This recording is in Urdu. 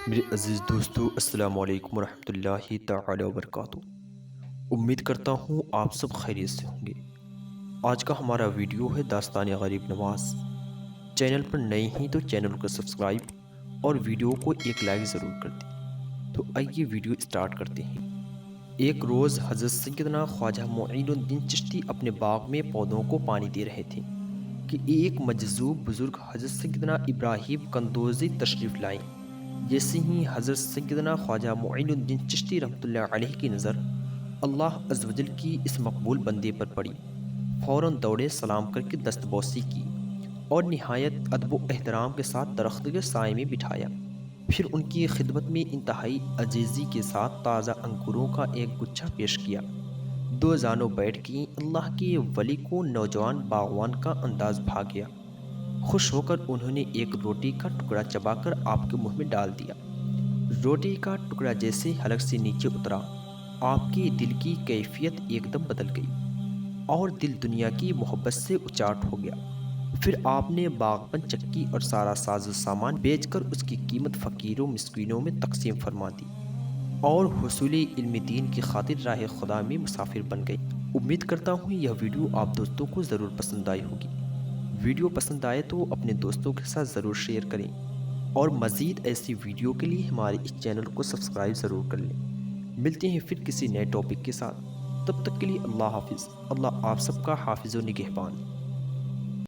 میرے عزیز دوستو السلام علیکم ورحمۃ اللہ تعالی وبرکاتہ۔ امید کرتا ہوں آپ سب خیریت سے ہوں گے۔ آج کا ہمارا ویڈیو ہے داستان غریب نواز۔ چینل پر نئے ہیں تو چینل کو سبسکرائب اور ویڈیو کو ایک لائک ضرور کر دیں۔ تو آئیے ویڈیو سٹارٹ کرتے ہیں۔ ایک روز حضرت سیدنا خواجہ معین الدین چشتی اپنے باغ میں پودوں کو پانی دے رہے تھے کہ ایک مجذوب بزرگ حضرت سیدنا ابراہیم قندوزی تشریف لائے۔ جیسے ہی حضرت سیدنا خواجہ معین الدین چشتی رحمۃ اللہ علیہ کی نظر اللہ عز و جل کی اس مقبول بندے پر پڑی، فوراً دوڑے سلام کر کے دستبوسی کی اور نہایت ادب و احترام کے ساتھ درخت کے سائے میں بٹھایا۔ پھر ان کی خدمت میں انتہائی عجیزی کے ساتھ تازہ انگوروں کا ایک گچھا پیش کیا۔ دو زانوں بیٹھ کے اللہ کے ولی کو نوجوان باغوان کا انداز بھا گیا۔ خوش ہو کر انہوں نے ایک روٹی کا ٹکڑا چبا کر آپ کے منہ میں ڈال دیا۔ روٹی کا ٹکڑا جیسے حلق سے نیچے اترا، آپ کے دل کی کیفیت ایک دم بدل گئی اور دل دنیا کی محبت سے اچاٹ ہو گیا۔ پھر آپ نے باغبن چکی اور سارا ساز و سامان بیچ کر اس کی قیمت فقیروں مسکینوں میں تقسیم فرما دی اور حصول علم دین کی خاطر راہ خدا میں مسافر بن گئی۔ امید کرتا ہوں یہ ویڈیو آپ دوستوں کو ضرور پسند آئی ہوگی۔ ویڈیو پسند آئے تو اپنے دوستوں کے ساتھ ضرور شیئر کریں اور مزید ایسی ویڈیو کے لیے ہمارے اس چینل کو سبسکرائب ضرور کر لیں۔ ملتے ہیں پھر کسی نئے ٹاپک کے ساتھ، تب تک کے لیے اللہ حافظ۔ اللہ آپ سب کا حافظ و نگہبان۔